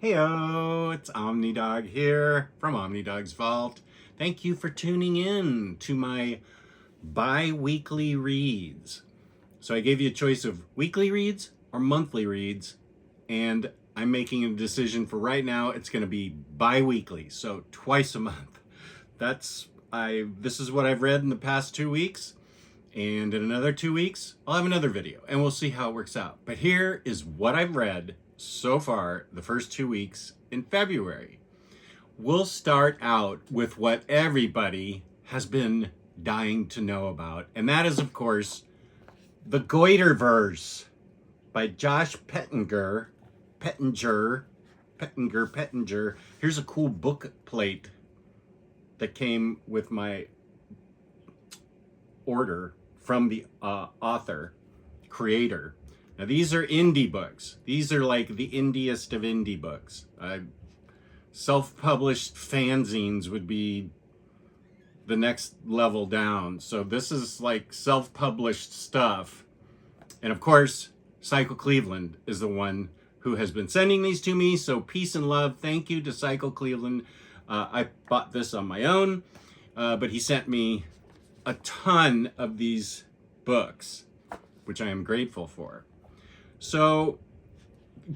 Heyo, it's Omnidog here from Omnidog's Vault. Thank you for tuning in to my bi-weekly reads. So I gave you a choice of weekly reads or monthly reads, and I'm making a decision for right now. It's going to be bi-weekly, so twice a month. This is what I've read in the past 2 weeks, and in another 2 weeks, I'll have another video, and we'll see how it works out. But here is what I've read so far the first 2 weeks in February. We'll start out with what everybody has been dying to know about, and that is, of course, the GOITER verse by Josh Pettinger. Here's a cool book plate that came with my order from the creator. Now these are indie books. These are like the indiest of indie books. Self-published fanzines would be the next level down. So this is like self-published stuff. And of course, Cycle Cleveland is the one who has been sending these to me. So peace and love. Thank you to Cycle Cleveland. I bought this on my own, but he sent me a ton of these books, which I am grateful for. So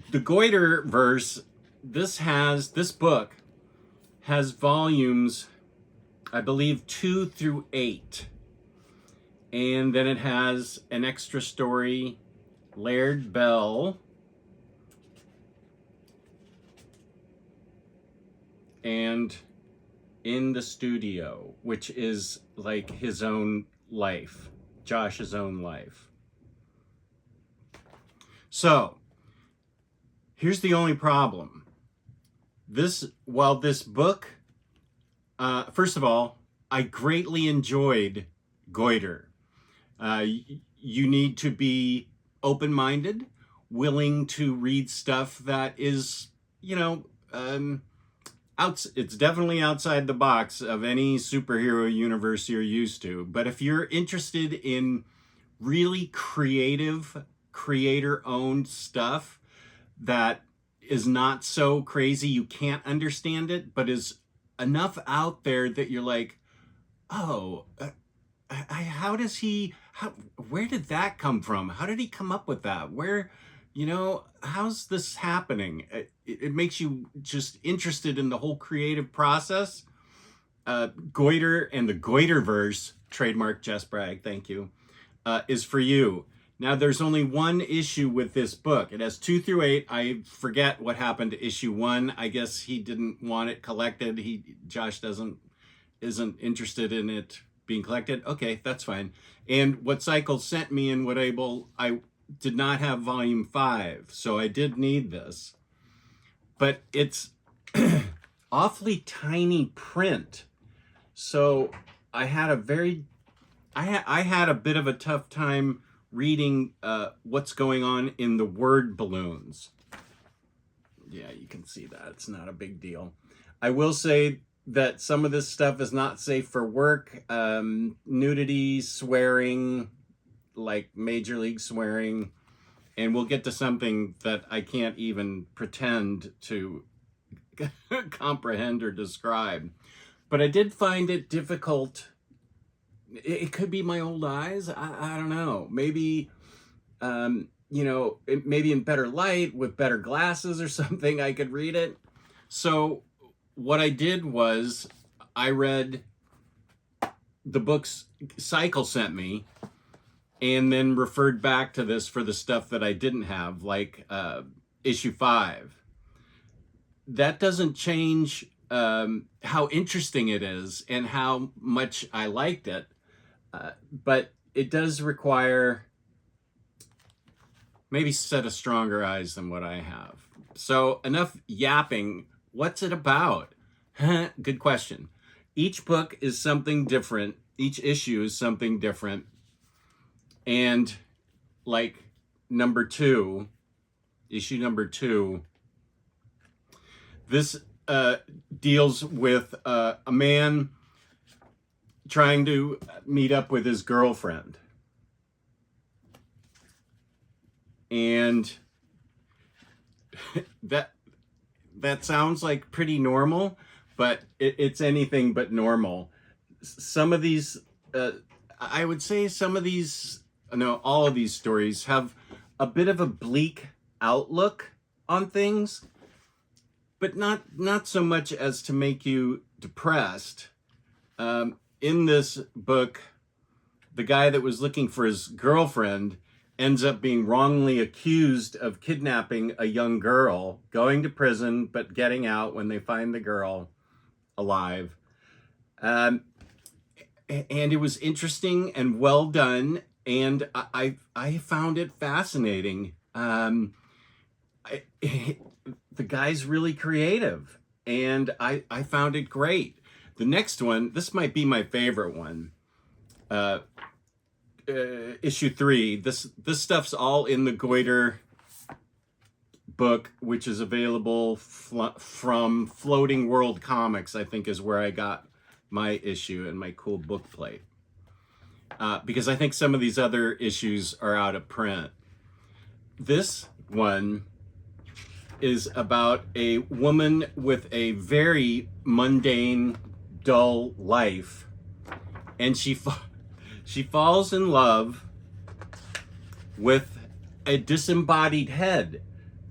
the GOITER verse, this book has volumes, I believe 2 through 8. And then it has an extra story, Laird Bell, and In the Studio, which is like his own life, Josh's own life. So, here's the only problem. While this book, first of all, I greatly enjoyed GOITER. You need to be open-minded, willing to read stuff that is, it's definitely outside the box of any superhero universe you're used to. But if you're interested in really creative, creator-owned stuff that is not so crazy you can't understand it, but is enough out there that you're like, oh, where did that come from? How did he come up with that? How's this happening? It makes you just interested in the whole creative process. GOITER and the GOITER verse, trademark Jess Bragg, thank you, is for you. Now, there's only one issue with this book. It has 2 through 8. I forget what happened to issue 1. I guess he didn't want it collected. Josh isn't interested in it being collected. Okay, that's fine. And what Cycle sent me and I did not have volume 5, so I did need this. But it's awfully tiny print. So I had a bit of a tough time reading what's going on in the word balloons. Yeah, you can see that. It's not a big deal. I will say that some of this stuff is not safe for work. Nudity, swearing, like major league swearing. And we'll get to something that I can't even pretend to comprehend or describe. But I did find it difficult. It could be my old eyes. I don't know. Maybe, maybe in better light with better glasses or something, I could read it. So what I did was I read the books Cycle sent me and then referred back to this for the stuff that I didn't have, like issue 5. That doesn't change how interesting it is and how much I liked it. But it does require maybe a set of stronger eyes than what I have. So enough yapping. What's it about? Good question. Each book is something different. Each issue is something different. And like issue number 2, this deals with a man trying to meet up with his girlfriend. And that that sounds like pretty normal, but it's anything but normal. Some of these, I would say some of these, no, all of these stories have a bit of a bleak outlook on things, but not so much as to make you depressed. In this book, the guy that was looking for his girlfriend ends up being wrongly accused of kidnapping a young girl, going to prison, but getting out when they find the girl alive. And it was interesting and well done, and I found it fascinating. The guy's really creative, and I found it great. The next one, this might be my favorite one. Issue 3. This stuff's all in the Goiter book, which is available from Floating World Comics, I think is where I got my issue and my cool book plate. Because I think some of these other issues are out of print. This one is about a woman with a very mundane, dull life, and she falls in love with a disembodied head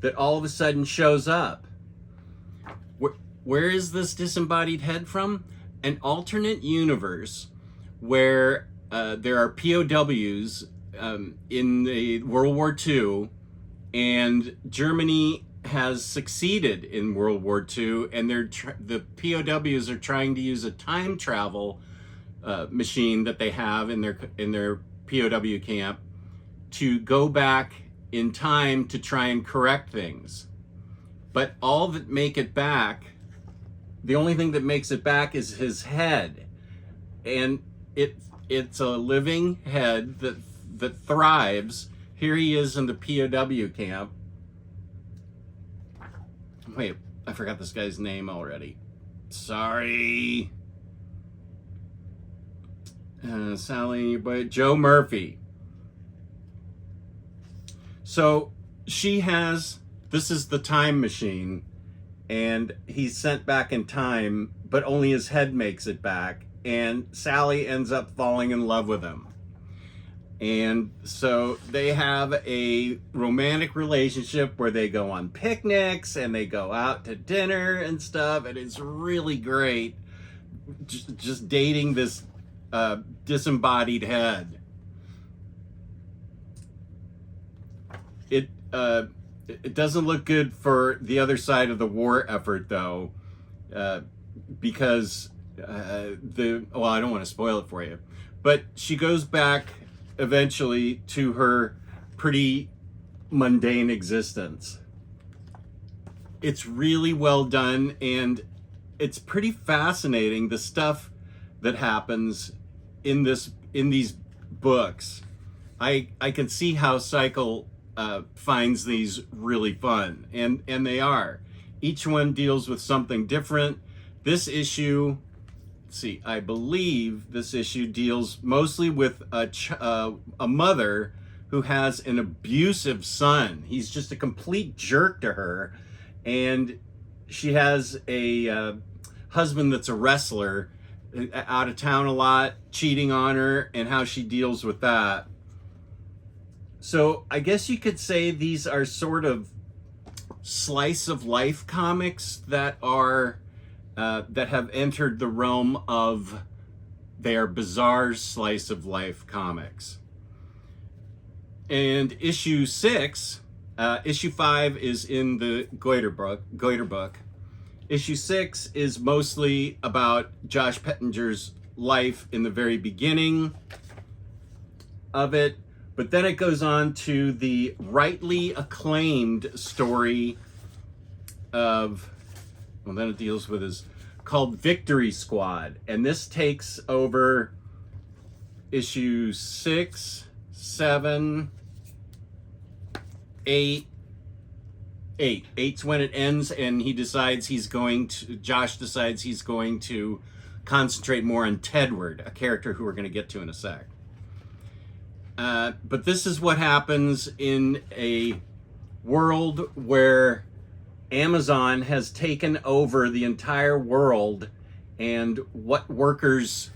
that all of a sudden shows up. Where is this disembodied head from? An alternate universe where there are POWs in the World War II, and Germany has succeeded in World War II, and the POWs are trying to use a time travel machine that they have in their POW camp to go back in time to try and correct things. But all that make it back, the only thing that makes it back is his head, and it's a living head that thrives. Here he is in the POW camp. Wait, I forgot this guy's name already. Sorry. Sally, but Joe Murphy. So this is the time machine, and he's sent back in time, but only his head makes it back, and Sally ends up falling in love with him. And so they have a romantic relationship where they go on picnics and they go out to dinner and stuff, and it's really great just dating this disembodied head. It doesn't look good for the other side of the war effort, though, because I don't want to spoil it for you, but she goes back eventually to her pretty mundane existence. It's really well done, and it's pretty fascinating, the stuff that happens in these books. I can see how Cycle finds these really fun, and they are. Each one deals with something different. This issue, see, I believe this issue deals mostly with a mother who has an abusive son. He's just a complete jerk to her, and she has a husband that's a wrestler, out of town a lot, cheating on her, and how she deals with that. So I guess you could say these are sort of slice of life comics that are that have entered the realm of their bizarre slice of life comics. And issue 6, issue 5 is in the Goiter book. Issue 6 is mostly about Josh Pettinger's life in the very beginning of it, but then it goes on to the rightly acclaimed story of, well, then it deals with called Victory Squad, and this takes over issue 6, 7, 8. 8's when it ends, and Josh decides he's going to concentrate more on Tedward, a character who we're going to get to in a sec. But this is what happens in a world where Amazon has taken over the entire world and what workers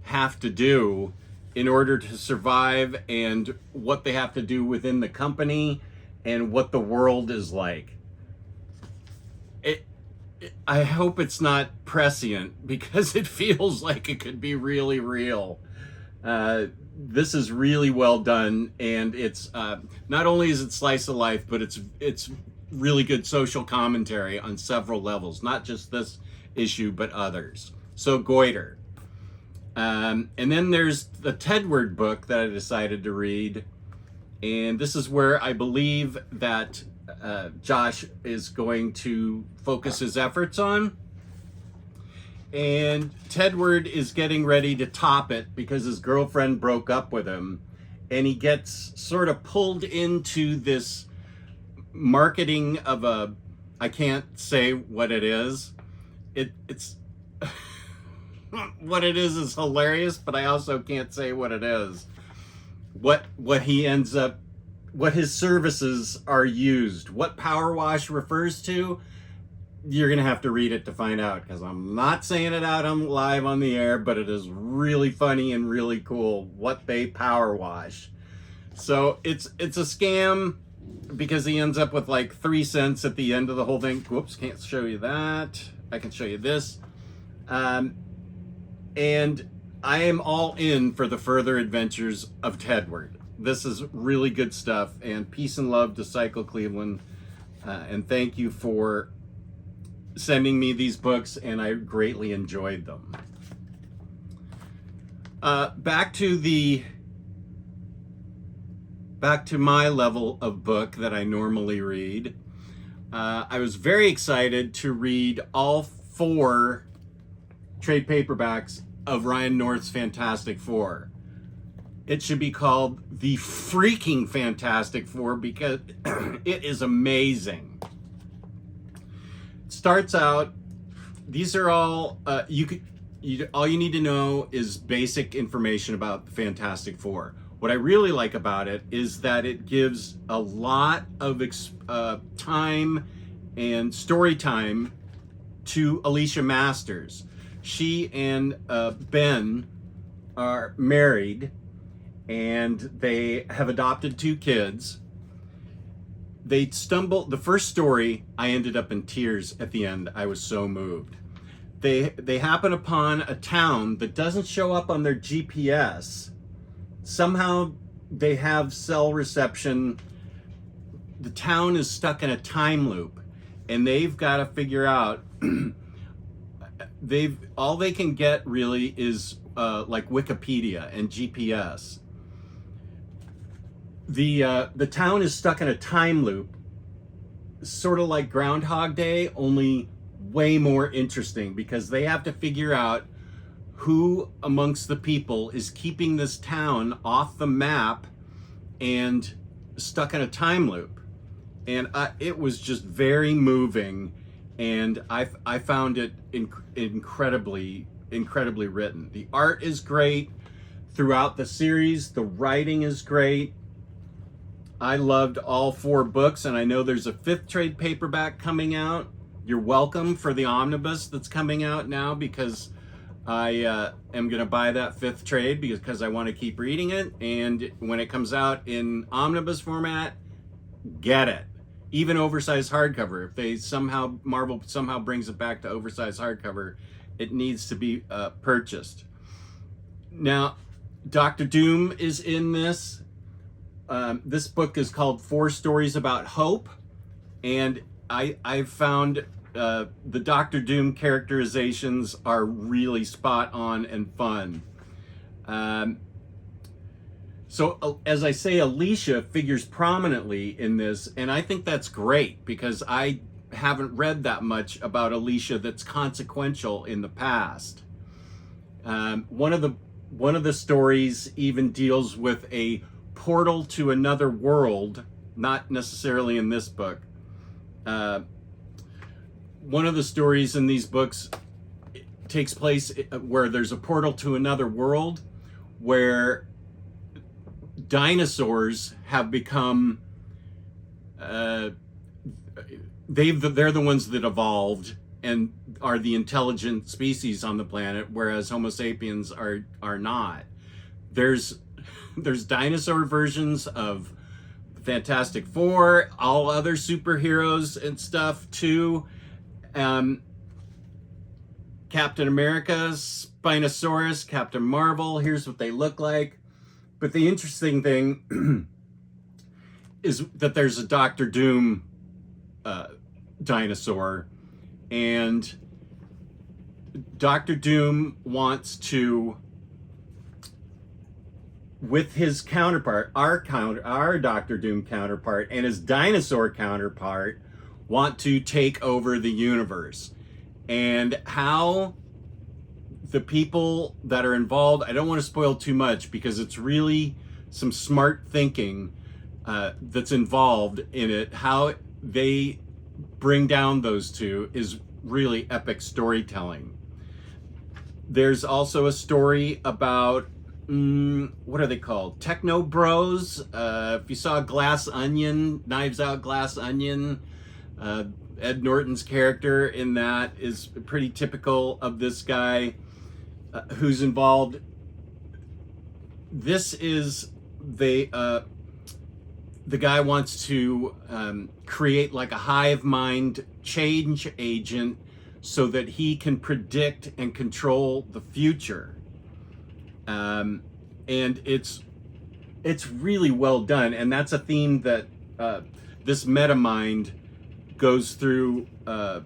have to do in order to survive and what they have to do within the company and what the world is like. I hope it's not prescient because it feels like it could be really real. This is really well done, and it's not only is it slice of life, but it's really good social commentary on several levels, not just this issue, but others. So Goiter. And then there's the Tedward book that I decided to read. And this is where I believe that Josh is going to focus his efforts on. And Tedward is getting ready to top it because his girlfriend broke up with him. And he gets sort of pulled into this marketing of a, I can't say what it is. It's what it is hilarious, but I also can't say what it is. What he ends up, what his services are used, what Power Wash refers to, you're gonna have to read it to find out, because I'm not saying it out on live on the air, but it is really funny and really cool what they power wash. So it's a scam because he ends up with like 3 cents at the end of the whole thing. Whoops, can't show you that. I can show you this. And I am all in for the further adventures of Tedward. This is really good stuff, and peace and love to Cycle Cleveland. And thank you for sending me these books, and I greatly enjoyed them. Back to my level of book that I normally read. I was very excited to read all 4 trade paperbacks of Ryan North's Fantastic Four. It should be called the freaking Fantastic Four because it is amazing. It starts out, these are all, all you need to know is basic information about the Fantastic Four. What I really like about it is that it gives a lot of time and story time to Alicia Masters. She and Ben are married, and they have adopted 2 kids. They stumble, the first story, I ended up in tears at the end. I was so moved. They happen upon a town that doesn't show up on their GPS. Somehow they have cell reception. The town is stuck in a time loop, and they've got to figure out all they can get really is like Wikipedia and GPS. The town is stuck in a time loop, sort of like Groundhog Day, only way more interesting because they have to figure out who amongst the people is keeping this town off the map and stuck in a time loop. And it was just very moving, and I found it incredibly written. The art is great throughout the series. The writing is great. I loved all 4 books, and I know there's a 5th trade paperback coming out. You're welcome for the omnibus that's coming out now, because I am going to buy that 5th trade because I want to keep reading it. And when it comes out in omnibus format, get it. Even oversized hardcover. If they Marvel somehow brings it back to oversized hardcover, it needs to be purchased. Now, Dr. Doom is in this. This book is called 4 Stories About Hope, and I found the Dr. Doom characterizations are really spot on and fun. So as I say, Alicia figures prominently in this, and I think that's great because I haven't read that much about Alicia that's consequential in the past. One of the stories even deals with a portal to another world, not necessarily in this book. One of the stories in these books takes place where there's a portal to another world where dinosaurs have become they're the ones that evolved and are the intelligent species on the planet, whereas Homo sapiens are not. There's dinosaur versions of Fantastic Four, all other superheroes and stuff too. Captain America, Spinosaurus, Captain Marvel, here's what they look like. But the interesting thing is that there's a Doctor Doom dinosaur, and Doctor Doom wants to, with his counterpart, our Doctor Doom counterpart and his dinosaur counterpart, want to take over the universe. And how the people that are involved, I don't want to spoil too much because it's really some smart thinking that's involved in it. How they bring down those two is really epic storytelling. There's also a story about, what are they called? Techno Bros. If you saw Glass Onion, Knives Out Glass Onion, Ed Norton's character in that is pretty typical of this guy who's involved. This is the guy wants to create like a hive mind change agent so that he can predict and control the future. And it's really well done, and that's a theme that this meta mind goes through the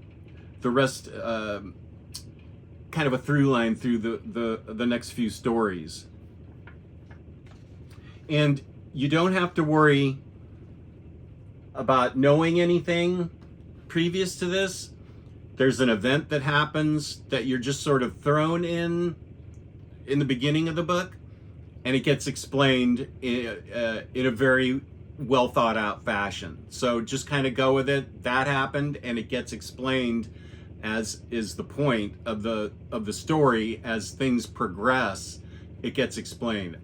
rest, kind of a through line through the next few stories. And you don't have to worry about knowing anything previous to this. There's an event that happens that you're just sort of thrown in the beginning of the book, and it gets explained in a very well thought out fashion. So just kind of go with it. That happened, and it gets explained, as is the point of the story. As things progress, it gets explained.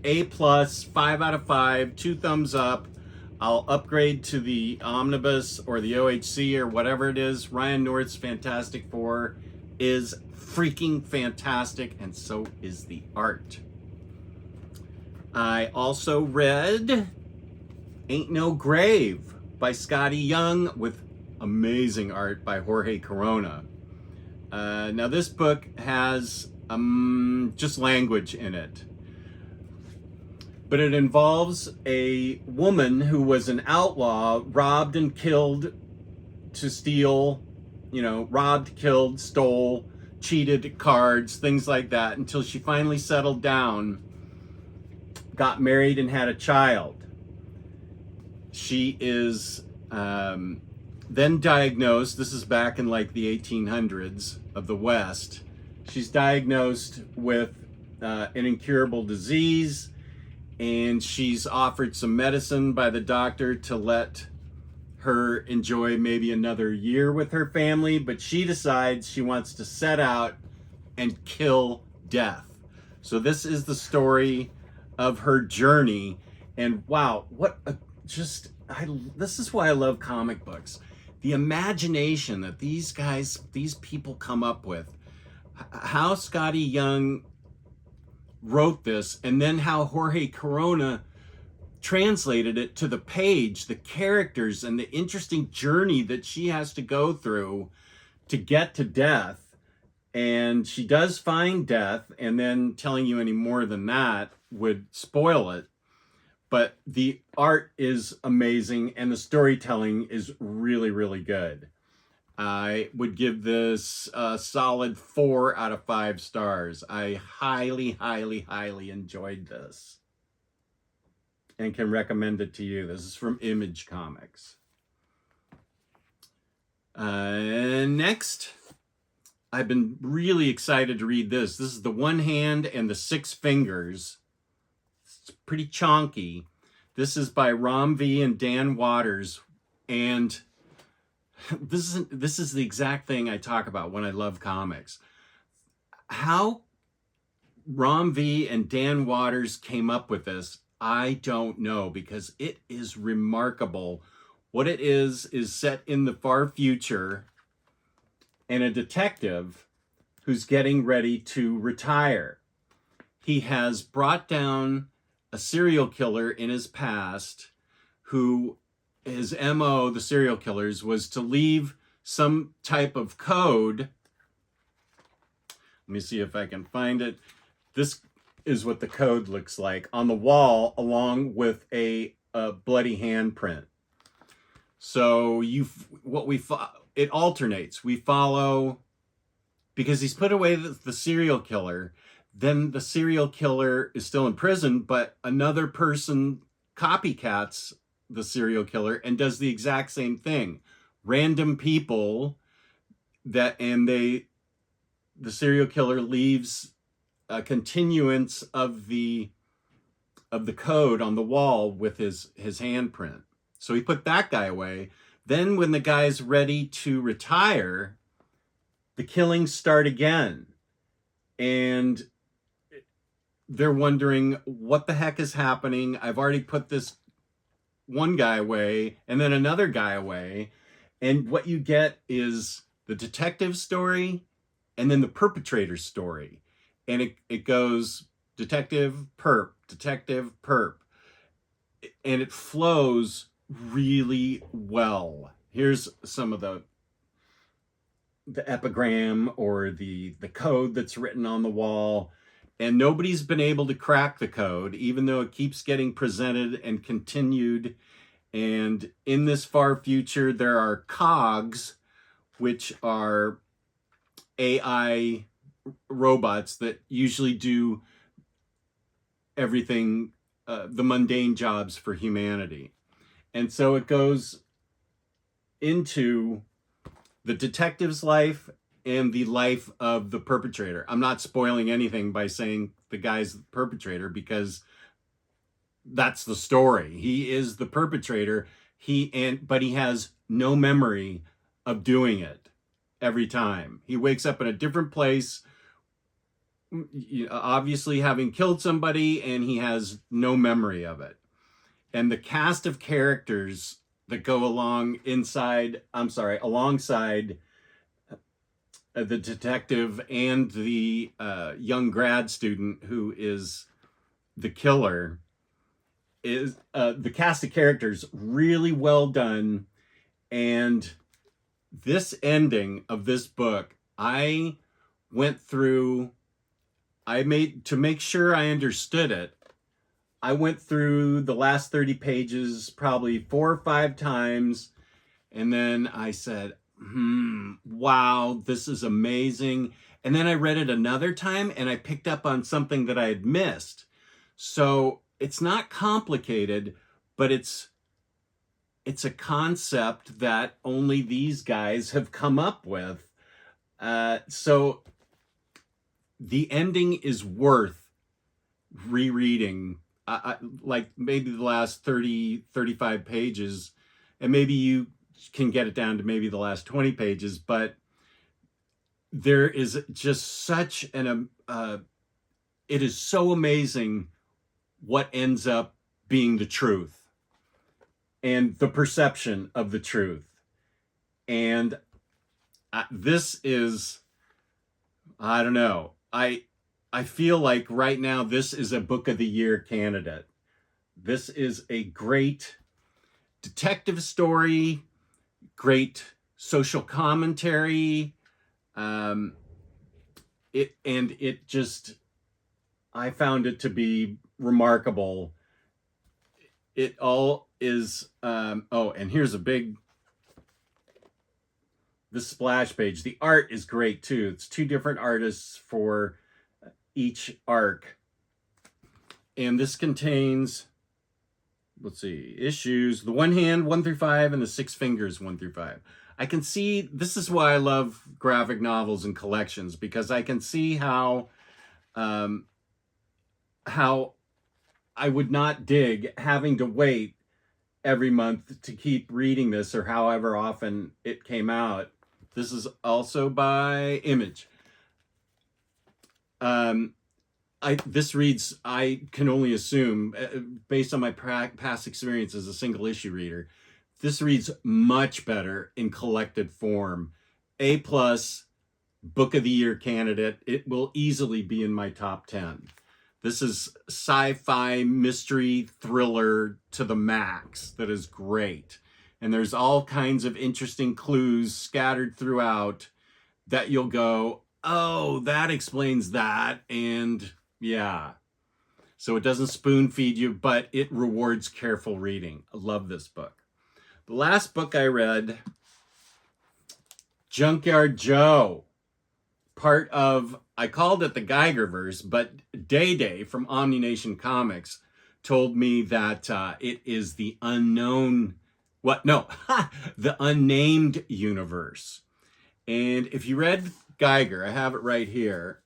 A+, 5 out of 5, 2 thumbs up. I'll upgrade to the omnibus or the OHC or whatever it is. Ryan North's Fantastic Four is freaking fantastic, and so is the art. I also read Ain't No Grave by Scotty Young with amazing art by Jorge Corona. Now this book has just language in it, but it involves a woman who was an outlaw, robbed and killed to steal, robbed, killed, stole, cheated cards, things like that, until she finally settled down, got married, and had a child. She is then diagnosed, this is back in like the 1800s of the West, she's diagnosed with an incurable disease, and she's offered some medicine by the doctor to let her enjoy maybe another year with her family, but she decides she wants to set out and kill death. So this is the story of her journey, and wow, what a this is why I love comic books. The imagination that these people come up with, how Scotty Young wrote this, and then how Jorge Corona translated it to the page, the characters and the interesting journey that she has to go through to get to death. And she does find death, and then telling you any more than that would spoil it. But the art is amazing, and the storytelling is really, really good. I would give this a solid 4 out of 5 stars. I highly, highly, highly enjoyed this and can recommend it to you. This is from Image Comics. Next, I've been really excited to read this. This is The One Hand and the Six Fingers. It's pretty chonky. This is by Ram V and Dan Waters, and this is the exact thing I talk about when I love comics. How Ram V and Dan Waters came up with this, I don't know, because it is remarkable What it is set in the far future, and a detective who's getting ready to retire. He has brought down a serial killer in his past who his MO, the serial killers, was to leave some type of code. Let me see if I can find it. This is what the code looks like on the wall, along with a bloody handprint. So it alternates. We follow, because he's put away the serial killer, then the serial killer is still in prison, but another person copycats the serial killer and does the exact same thing. Random people the serial killer leaves a continuance of the code on the wall with his handprint. So he put that guy away. Then when the guy's ready to retire, the killings start again. And they're wondering, what the heck is happening? I've already put this one guy away and then another guy away. And what you get is the detective story and then the perpetrator story. And it goes detective, perp, and it flows really well. Here's some of the epigram or the code that's written on the wall. And nobody's been able to crack the code, even though it keeps getting presented and continued. And in this far future, there are cogs, which are AI robots that usually do everything, the mundane jobs for humanity. And so it goes into the detective's life and the life of the perpetrator. I'm not spoiling anything by saying the guy's the perpetrator, because that's the story. He is the perpetrator. But he has no memory of doing it every time. He wakes up in a different place, obviously having killed somebody, and he has no memory of it. And the cast of characters that go alongside the detective and the young grad student who is the killer is the cast of characters really well done. And this ending of this book, to make sure I understood it, I went through the last 30 pages probably 4 or 5 times, and then I said, wow, this is amazing. And then I read it another time and I picked up on something that I had missed. So it's not complicated, but it's a concept that only these guys have come up with. So the ending is worth rereading, like maybe the last 30, 35 pages, and maybe you can get it down to maybe the last 20 pages, but there is just such it is so amazing what ends up being the truth and the perception of the truth. And this is, I don't know, I feel like right now this is a Book of the Year candidate. This is a great detective story, great social commentary. I found it to be remarkable. It all is, and here's the splash page. The art is great too. It's 2 different artists for each arc. And this contains, let's see, issues, the one hand 1 through 5 and the 6 fingers 1 through 5. I can see, this is why I love graphic novels and collections, because I can see how I would not dig having to wait every month to keep reading this, or however often it came out. This is also by Image. This reads, I can only assume, based on my past experience as a single issue reader, This reads much better in collected form. A+, Book of the Year candidate. It will easily be in my top 10. This is sci-fi mystery thriller to the max that is great. And there's all kinds of interesting clues scattered throughout that you'll go, oh, that explains that. And yeah. So it doesn't spoon feed you, but it rewards careful reading. I love this book. The last book I read, Junkyard Joe, part of, I called it the Geigerverse, but Day Day from OmniNation Comics told me that it is the unknown, the unnamed universe. And if you read Geiger, I have it right here,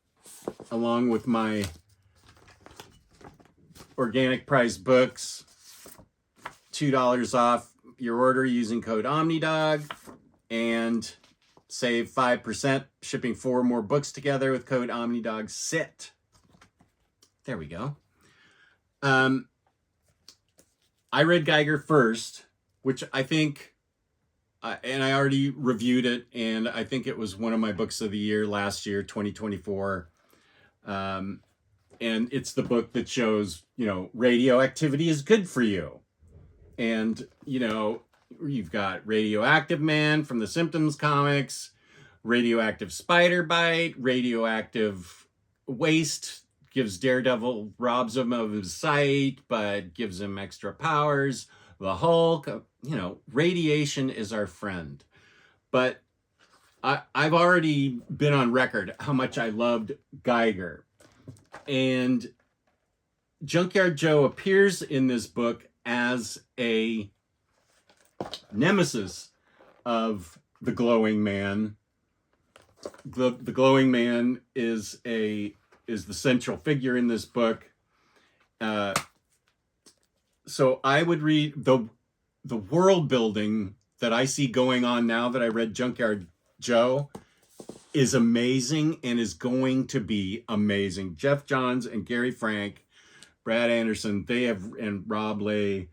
along with my organic price books, $2 off your order using code Omnidog, and save 5% shipping 4 more books together with code Omnidog SIT. There we go. I read Geiger first, which I think, and I already reviewed it, and I think it was one of my books of the year last year, 2024. And it's the book that shows, radioactivity is good for you. And, you've got Radioactive Man from the Symptoms comics, radioactive spider bite, radioactive waste gives Daredevil, robs him of his sight, but gives him extra powers. The Hulk, radiation is our friend. But I've already been on record how much I loved Geiger. And Junkyard Joe appears in this book as a nemesis of the Glowing Man. The Glowing Man is the central figure in this book. So I would read the world building that I see going on now that I read Junkyard Joe is amazing and is going to be amazing. Jeff Johns and Gary Frank, Brad Anderson, and Rob Lee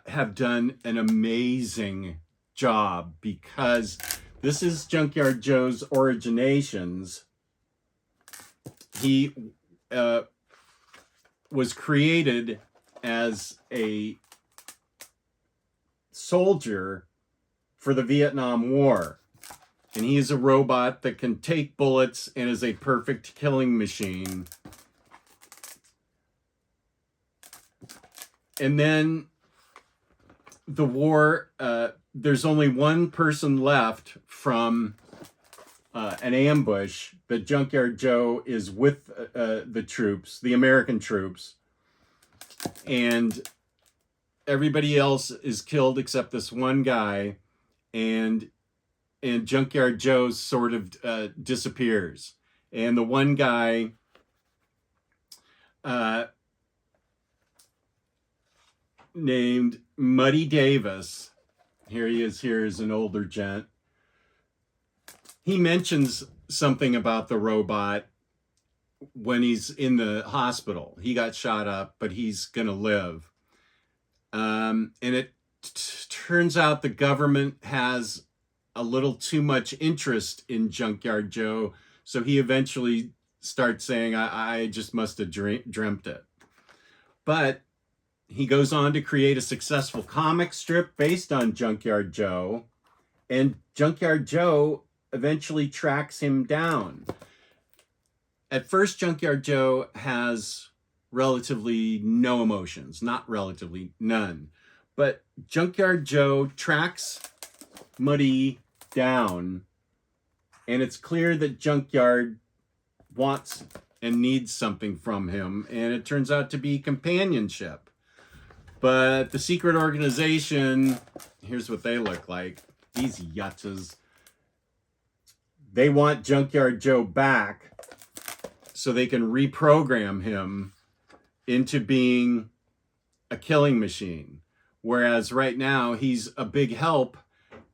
have done an amazing job, because this is Junkyard Joe's originations. He was created as a soldier for the Vietnam War. And he is a robot that can take bullets and is a perfect killing machine. And then the war, there's only one person left from an ambush that Junkyard Joe is with the troops, the American troops. And everybody else is killed except this one guy. And Junkyard Joe sort of disappears. And the one guy named Muddy Davis, here he is here as an older gent, he mentions something about the robot when he's in the hospital. He got shot up, but he's gonna live. And it turns out the government has a little too much interest in Junkyard Joe, so he eventually starts saying, I just must have dreamt it. But he goes on to create a successful comic strip based on Junkyard Joe, and Junkyard Joe eventually tracks him down. At first, Junkyard Joe has relatively no emotions, not relatively, none. But Junkyard Joe tracks Muddy down, and it's clear that Junkyard wants and needs something from him, and it turns out to be companionship. But the secret organization, here's what they look like. These yutzes. They want Junkyard Joe back so they can reprogram him into being a killing machine. Whereas right now, he's a big help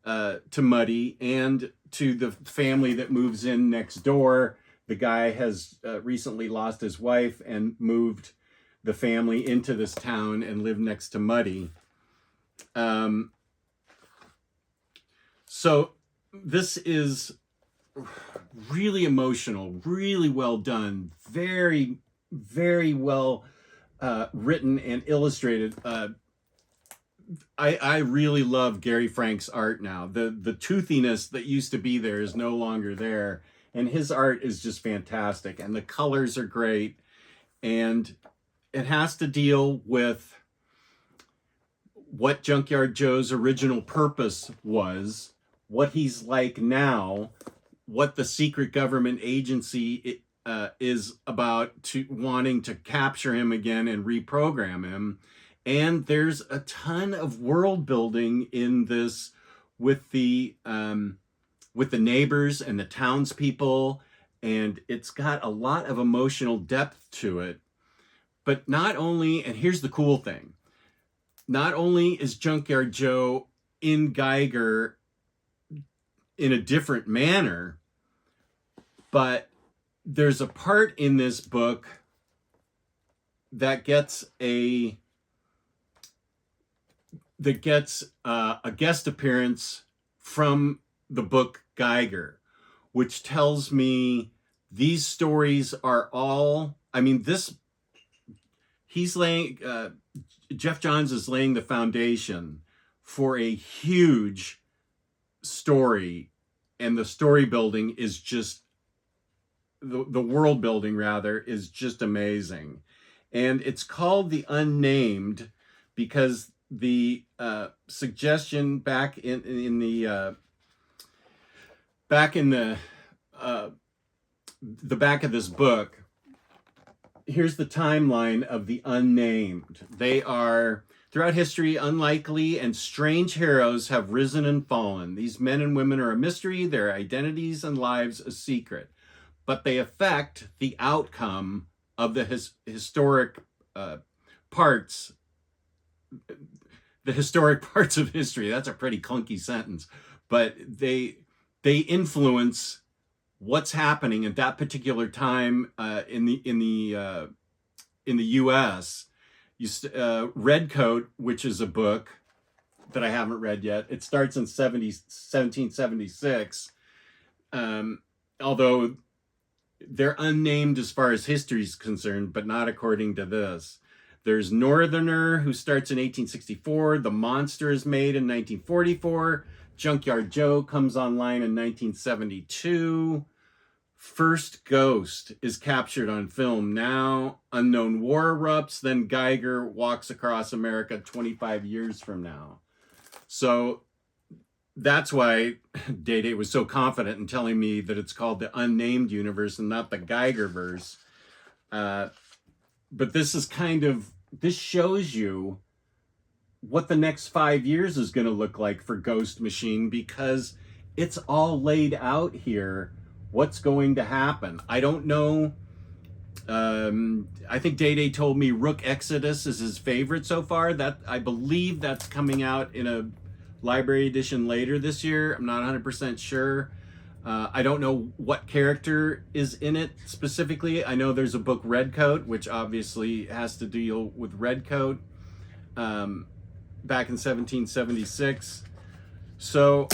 to Muddy and to the family that moves in next door. The guy has recently lost his wife and moved the family into this town and lived next to Muddy. So this is really emotional, really well done, very, very well written and illustrated. I really love Gary Frank's art now. The toothiness that used to be there is no longer there, and his art is just fantastic, and the colors are great, and it has to deal with what Junkyard Joe's original purpose was, what he's like now, what the secret government agency is about, to wanting to capture him again and reprogram him. And there's a ton of world building in this with the neighbors and the townspeople, and it's got a lot of emotional depth to it. But not only, and here's the cool thing, not only is Junkyard Joe in Geiger in a different manner, but there's a part in this book that gets a guest appearance from the book Geiger, which tells me these stories are all, I mean, he's laying, Jeff Johns is laying the foundation for a huge story, and the story building is just, the world building rather, is just amazing. And it's called The Unnamed because the suggestion back in the back of this book, here's the timeline of the unnamed. They are, throughout history, unlikely and strange heroes have risen and fallen. These men and women are a mystery, their identities and lives a secret, but they affect the outcome of the historic parts. The historic parts of history. That's a pretty clunky sentence, but they influence what's happening at that particular time in the U.S. Redcoat, which is a book that I haven't read yet. It starts in 1776, although they're unnamed as far as history is concerned, but not according to this. There's Northerner, who starts in 1864. The Monster is made in 1944. Junkyard Joe comes online in 1972. First Ghost is captured on film now. Unknown War erupts. Then Geiger walks across America 25 years from now. So that's why Day-Day was so confident in telling me that it's called the Unnamed Universe and not the Geigerverse. But this is this shows you what the next 5 years is going to look like for Ghost Machine, because it's all laid out here, what's going to happen. I don't know. I think Day-Day told me Rook Exodus is his favorite so far. I believe that's coming out in a library edition later this year. I'm not 100% sure. I don't know what character is in it specifically. I know there's a book, Redcoat, which obviously has to deal with Redcoat back in 1776. So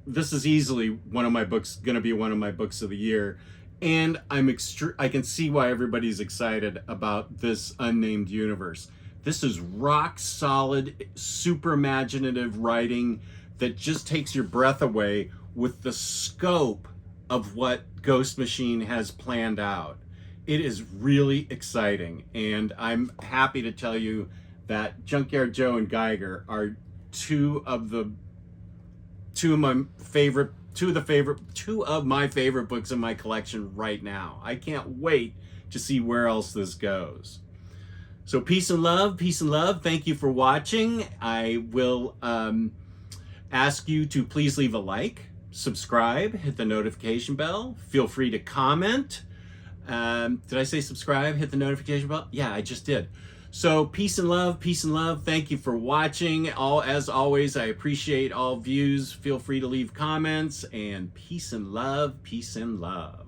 this is easily one of my books, going to be one of my books of the year. And I can see why everybody's excited about this Unnamed Universe. This is rock solid, super imaginative writing that just takes your breath away with the scope of what Ghost Machine has planned out. It is really exciting, and I'm happy to tell you that Junkyard Joe and Geiger are two of my favorite books in my collection right now. I can't wait to see where else this goes. So peace and love, peace and love. Thank you for watching. I will ask you to please leave a like, subscribe, hit the notification bell. Feel free to comment. Did I say subscribe, hit the notification bell? Yeah, I just did. So peace and love, peace and love. Thank you for watching. As always, I appreciate all views. Feel free to leave comments, and peace and love, peace and love.